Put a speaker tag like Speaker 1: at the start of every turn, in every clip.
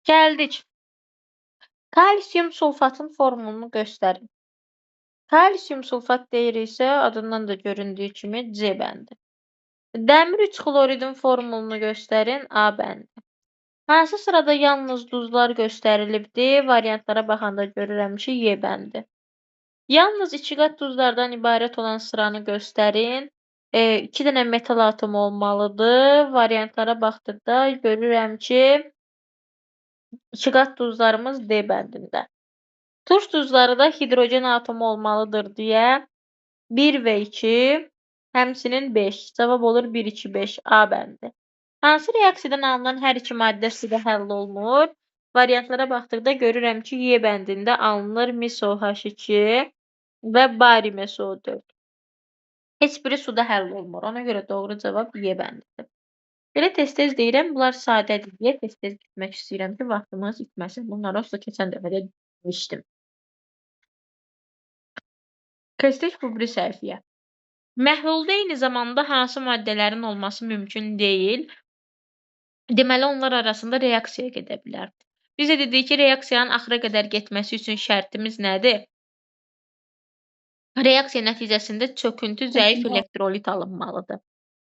Speaker 1: Gəldik. Kalsium sulfatın formulunu göstərin. Kalsium sulfat deyiriksə, adından da göründüyü kimi C bəndi. Dəmir 3 xloridin formulunu göstərin. A bəndi. Hansı sırada yalnız duzlar göstərilibdir? Variantlara baxanda görürəm ki, Y bəndi. Yalnız 2 qat duzlardan ibarət olan sıranı göstərin. 2 dənə metal atomu olmalıdır. Variantlara baxdıqda görürəm ki, 2 qat duzlarımız D bəndində. Turş duzları da hidrogen atomu olmalıdır deyə 1 və 2, həmçinin 5. Cavab olur 1, 2, 5. A bəndi. Hansı reaksiyadan alınan hər iki maddə suda həll olunur? Variantlara baxdıqda görürəm ki, Y bəndində alınır MiSOH2 və barium SO4. Heç biri suda həll olunmur. Ona görə doğru cavab Y bəndidir. Belə tez-tez deyirəm, bunlar sadədir deyə tez-tez gitmək istəyirəm ki, vaxtımız itməsin. Bunları olsa keçən dəfə də demişdim. Keçdik bu biri səhifəyə. Məhlulda eyni zamanda hansı maddələrin olması mümkün deyil? Deməli, onlar arasında reaksiya gedə bilər. Biz də dedik ki, reaksiyanın axıra qədər getməsi üçün şərtimiz nədir? Reaksiya nəticəsində çöküntü zəif elektrolit alınmalıdır.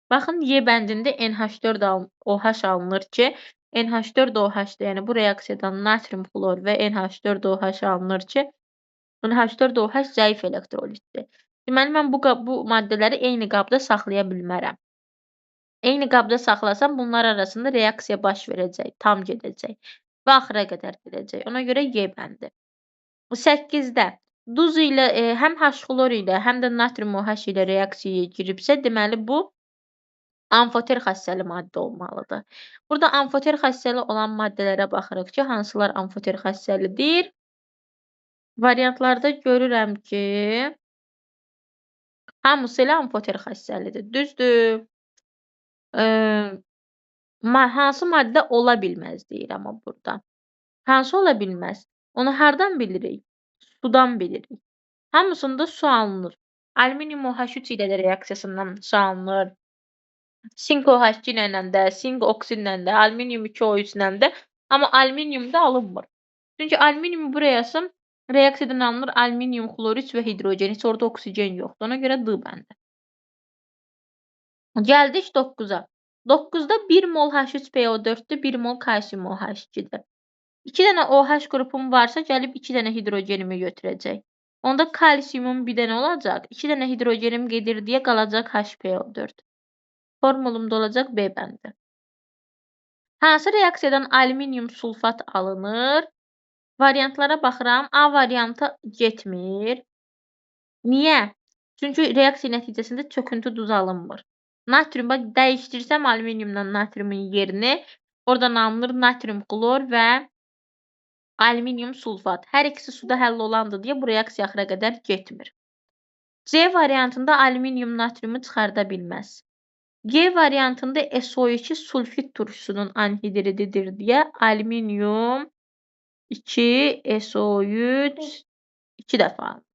Speaker 1: Baxın, Y bəndində NH4OH alınır ki, NH4OH-da, yəni bu reaksiyadan natrium xlor və NH4OH alınır ki, NH4OH zəif elektrolitdir. Deməli, mən bu maddələri eyni qabda saxlaya bilmərəm. Eyni qabda saxlasam, bunlar arasında reaksiya baş verəcək, tam gedəcək və axıra qədər gedəcək. Ona görə Y bəndi. 8-də duz ilə, həm H xlor ilə, həm də natrium OH ilə reaksiyaya giribsə, deməli bu amfoter xassəli maddə olmalıdır. Burada amfoter xassəli olan maddələrə baxırıq ki, hansılar amfoter xassəlidir? Variantlarda görürəm ki, hamısı elə amfoter xassəlidir. Düzdür. Hansı maddə ola bilməz deyir amma burada. Hansı ola bilməz? Onu hardan bilirik? Sudan bilirik. Hamısında su alınır. Alüminium OH3 ilə də reaksiyasından su alınır. Sink OH2 ilə də, sink oksidlə də, alüminium 2O3 ilə də, amma alüminium da alınmır. Çünki alüminium burayası reaksiyadan alınır alüminium xlor3 və hidrogen. Heç orada oksigen yoxdur. Ona görə D bəndi. Gəldik 9-a. 9-da 1 mol H3PO4-dür, 1 mol kalsium OH2-dir. 2 dənə OH qrupum varsa, gəlib 2 dənə hidrogenimi götürəcək. Onda kalsiumum bir dənə olacaq, 2 dənə hidrogenim gedir deyə qalacaq HPO4. Formulumda olacaq B bəndi. Hansı reaksiyadan alüminium sulfat alınır? Variantlara baxıram. A variantı getmir. Niyə? Çünki reaksiya nəticəsində çöküntü duzu alınmır. Natrium, bax, dəyişdirsəm alüminiumla natriumun yerini, oradan alınır natrium klor və alüminium sulfat. Hər ikisi suda həll olandır deyə bu reaksiya axıra qədər getmir. C variantında alüminium natriumu çıxarda bilməz. G variantında SO2 sulfit turşusunun anhidrididir deyə alüminium 2 SO3 2 dəfə alınır.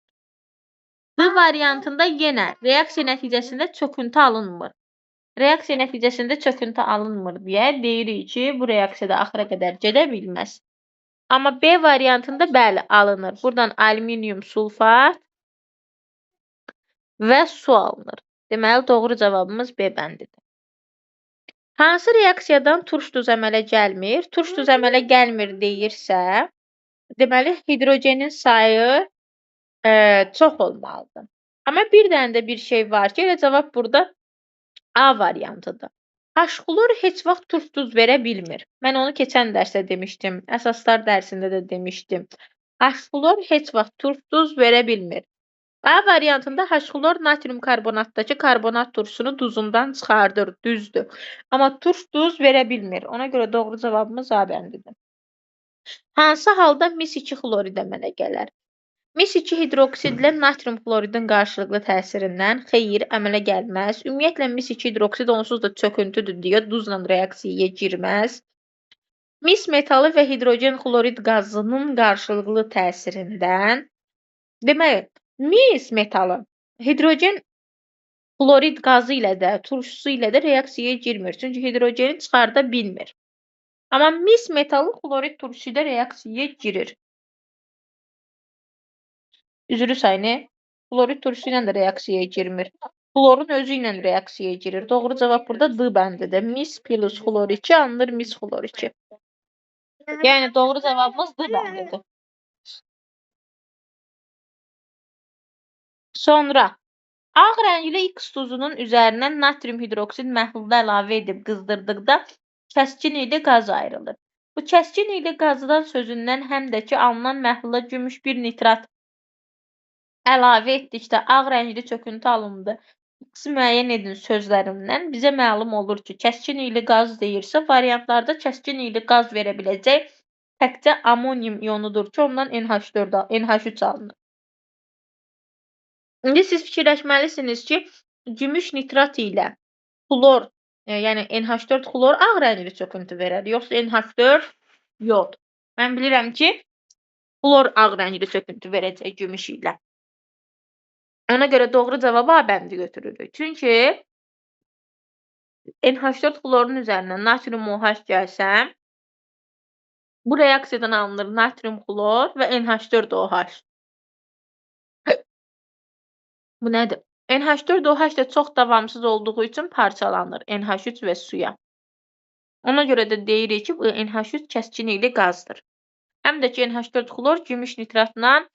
Speaker 1: D variantında yenə reaksiya nəticəsində çöküntü alınmır. Reaksiya nəticəsində çöküntü alınmır deyə deyirik ki, bu reaksiyada axıra qədər gedə bilməz. Amma B variantında bəli alınır. Buradan alüminium sulfat və su alınır. Deməli, doğru cavabımız B bəndidir. Hansı reaksiyadan turş duz əmələ gəlmir? Turş duz əmələ gəlmir deyirsə, deməli, hidrogenin sayı çox olmalıdır. Amma bir dənə də bir şey var ki, elə cavab burada A variantıdır. H-xlor heç vaxt turş duz verə bilmir. Mən onu keçən dərsdə demişdim. Əsaslar dərsində də demişdim. H-xlor heç vaxt turş duz verə bilmir. A variantında H-xlor natrium karbonatdakı karbonat turşusunu duzundan çıxardır, düzdür. Amma turş duz verə bilmir. Ona görə doğru cavabımız A bəndidir. Hansı halda mis-2 xlorid əmələ gələr? Mis-2 hidroksidlə natrium xloridin qarşılıqlı təsirindən xeyr, əmələ gəlməz. Ümumiyyətlə, mis-2 hidroksid onsuz da çöküntüdür deyə duzla reaksiyaya girməz. Mis metalı və hidrogen xlorid qazının qarşılıqlı təsirindən, deməli, mis metalı hidrogen xlorid qazı ilə də, turşusu ilə də reaksiyaya girmir. Çünki hidrogeni çıxarda bilmir. Amma mis metalı xlorid turşusu ilə reaksiyaya girir. Üzrü sayını xlorid turşusu ilə də reaksiyaya girmir. Xlorun özü ilə reaksiyaya girir. Doğru cavab burada D bəndidir. Mis plus xlor 2 alınır mis xlor 2. Yəni doğru cavabımız D bəndidir. Sonra ağ rəngli X duzunun üzərinə natrium hidroksid məhlulu əlavə edib qızdırdıqda kəskin iyli qaz ayrılır. Bu kəskin iyli qazdan sözündən həm də ki alınan məhlula gümüş bir nitrat əlavə etdikdə ağ rəngli çöküntü alındı. X müəyyən edin sözlərindən bizə məlum olur ki, kəskin iyli qaz deyirsə, variantlarda kəskin iyli qaz verə biləcək təkcə amonium ionudur ki, ondan NH3 alınır. İndi siz fikirləşməlisiniz ki, gümüş nitrat ilə xlor, yəni NH4 xlor ağ rəngli çöküntü verər, yoxsa NH4 yod. Mən bilirəm ki, xlor ağ rəngli çöküntü verəcək gümüş ilə. Ona görə doğru cavabı A bəndi götürürük. Çünki NH4 xlorun üzərinə natrium OH gəlsə, bu reaksiyadan alınır natrium xlor və NH4OH. Bu nədir? NH4OH da çox davamsız olduğu üçün parçalanır NH3 və suya. Ona görə də deyirik ki, bu NH3 kəskin iyli qazdır. Həm də ki, NH4 xlor gümüş nitratla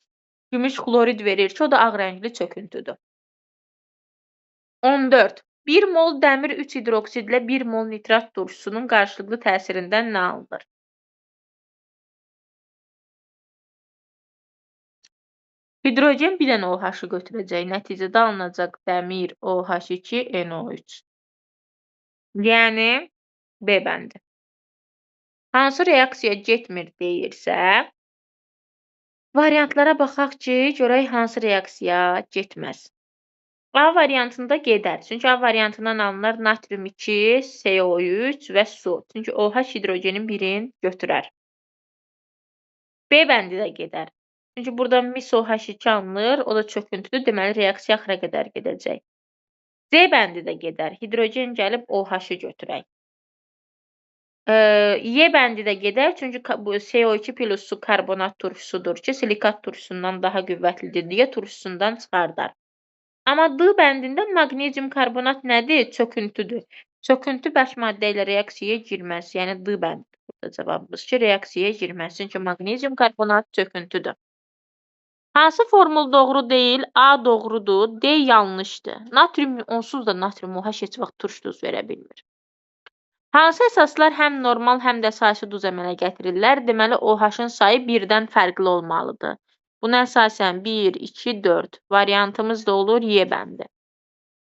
Speaker 1: gümüş xlorid verir ki, o da ağ rəngli çöküntüdür. 14. 1 mol dəmir 3 hidroksid ilə 1 mol nitrat turşusunun qarşılıqlı təsirindən nə alınır? Hidrogen bir dənə OH-ı götürəcək. Nəticədə alınacaq dəmir OH2 NO3. Yəni B bəndi. Hansı reaksiya getmir deyirsə, variantlara baxaq ki, görək hansı reaksiya getməz. A variantında gedər. Çünki A variantından alınır natrium 2, CO3 və su. Çünki OH hidrogenin birini götürər. B bəndi də gedər. Çünki burada mis OH2 alınır, o da çöküntüdür, deməli reaksiya axıra qədər gedəcək. C bəndi də gedər. Hidrogen gəlib OH-ı götürək. Y bəndi də gedər, çünki bu CO2 plus su karbonat turşusudur ki, silikat turşusundan daha qüvvətlidir deyə turşusundan çıxardar. Amma D bəndində maqnezium karbonat nədir? Çöküntüdür. Çöküntü bəş maddə ilə reaksiyaya girməz. Yəni D bəndi burada cavabımız ki, reaksiyaya girməz. Çünki maqnezium karbonat çöküntüdür. Hansı formul doğru deyil? A doğrudur, D yanlışdır. Natrium onsuz da natrium OH heç vaxt turş duz verə bilmir. Hansı əsaslar həm normal, həm də əsasi duz əmələ gətirirlər? Deməli, OH-ın sayı 1-dən fərqli olmalıdır. Buna əsasən 1, 2, 4 variantımız da olur Y bəndi.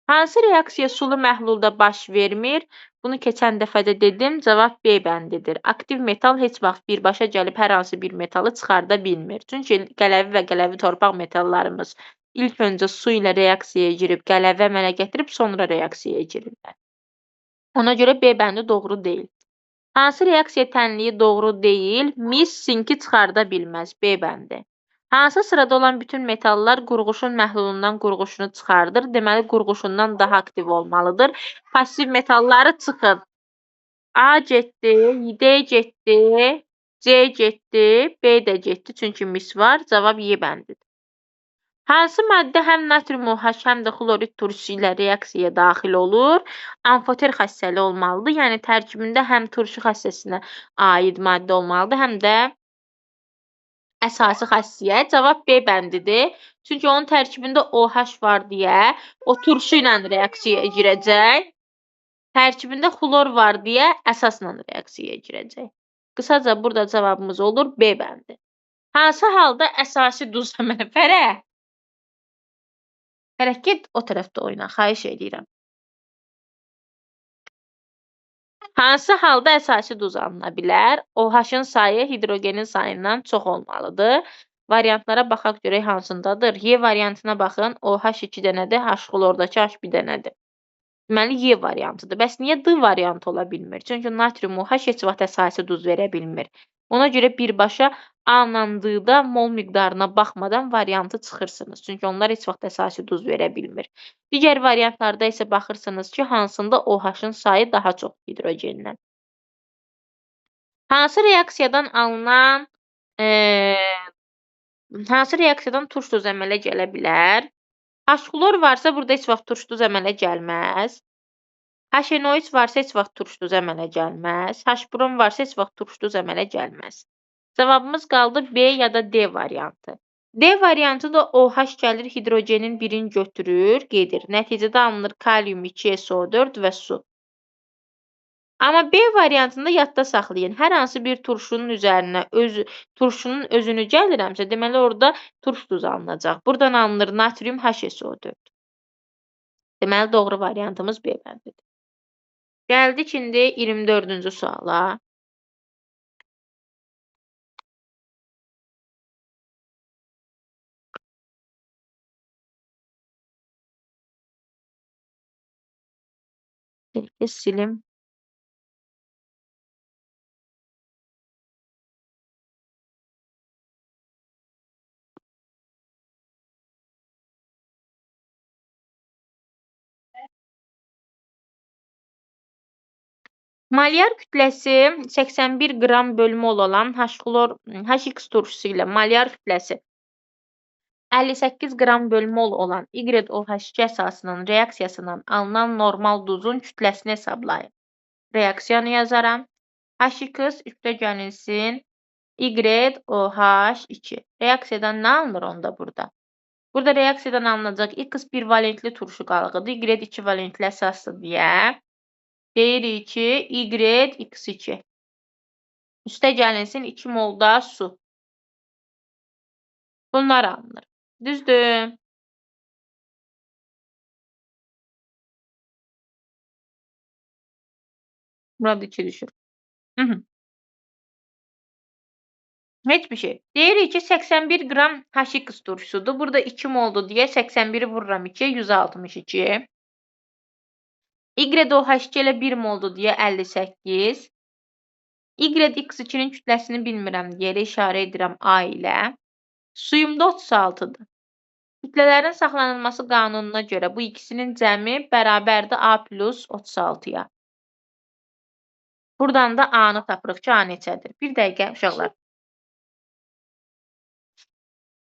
Speaker 1: Hansı reaksiya sulu məhlulda baş vermir? Bunu keçən dəfə də dedim, cavab B bəndidir. Aktiv metal heç vaxt birbaşa gəlib hər hansı bir metalı çıxarda bilmir. Çünki qələvi və qələvi torpaq metallarımız ilk öncə su ilə reaksiyaya girib, qələvi əmələ gətirib, sonra reaksiyaya girirlər. Ona görə B bəndi doğru deyil. Hansı reaksiya tənliyi doğru deyil? Mis sinki çıxarda bilməz. B bəndi. Hansı sırada olan bütün metallar qurğuşun məhlulundan qurğuşunu çıxardır? Deməli, qurğuşundan daha aktiv olmalıdır. Pasiv metalları çıxın. A getdi, D getdi, C getdi, B də getdi. Çünki mis var. Cavab Y bəndidir. Hansı maddə həm natrium OH, həm də xlorid turşusu ilə reaksiyaya daxil olur? Amfoter xassəli olmalıdır. Yəni, tərkibində həm turşu xassəsinə aid maddə olmalıdır, həm də əsasi xassiyyət. Cavab B bəndidir. Çünki onun tərkibində OH var deyə o turşu ilə reaksiyaya girəcək. Tərkibində xlor var deyə əsasla reaksiyaya girəcək. Qısaca burada cavabımız olur B bəndi. Hansı halda əsasi duz əmələ fərə? Hərəkət o tərəfdə oyna, xahiş edirəm. Hansı halda əsasi duz alına bilər? OH-ın sayı hidrogenin sayından çox olmalıdır. Variantlara baxaq görək hansındadır. Y variantına baxın, OH 2 dənədir, H xlordakı H bir dənədir. Deməli, Y variantıdır. Bəs niyə D variantı ola bilmir? Çünki natrium OH heç vaxt əsasi duz verə bilmir. Ona görə birbaşa A-la D-da mol miqdarına baxmadan variantı çıxırsınız. Çünki onlar heç vaxt əsasi duz verə bilmir. Digər variantlarda isə baxırsınız ki, hansında OH-ın sayı daha çox hidrogendən. Hansı reaksiyadan alınan hansı reaksiyadan turş duz əmələ gələ bilər? H-xlor varsa burada heç vaxt turş duz əmələ gəlməz. HNO3 varsa heç vaxt turş duz əmələ gəlməz. H-brom varsa heç vaxt turş duz əmələ gəlməz. Cavabımız qaldı B ya da D variantı. D variantı da OH gəlir, hidrogenin birini götürür, gedir. Nəticədə alınır kalium 2SO4 və su. Amma B variantında yadda saxlayın. Hər hansı bir turşunun üzərinə turşunun özünü gəlirəmsə, deməli orada turş duzu alınacaq. Buradan alınır natrium HSO4. Deməli doğru variantımız B bəndidir. Gəldik indi 24-cü suala. Silim. Malyar kütləsi 81 qram bölü mol olan H-xlor HX turşusu ilə malyar kütləsi 58 qram bölü mol olan YOH2 əsasının reaksiyasından alınan normal duzun kütləsini hesablayın. Reaksiyanı yazaram. H2 üstəgənilsin YOH2. Reaksiyadan nə alınır onda burada? Burada reaksiyadan alınacaq X bir valentli turşu qalıqıdır. Y 2 valentli əsasdır deyə. Deyirik ki, YX2. Üstəgənilsin 2 molda su. Bunlar alınır. Düzdür. Burada 2 düşür. Heç bir şey. Deyirik ki, 81 qram HX turşusudur. Burada 2 moldur deyə 81-i vururam 2-yə 162. YOH2 ilə 1 moldur deyə 58. YX2-nin kütləsini bilmirəm deyə işarə edirəm A ilə. Suyumda 36-dır. Kütlələrin saxlanılması qanununa görə bu ikisinin cəmi bərabərdir A plus 36-ya. Buradan da A-nı tapırıq ki, A neçədir? Bir dəqiqə uşaqlar.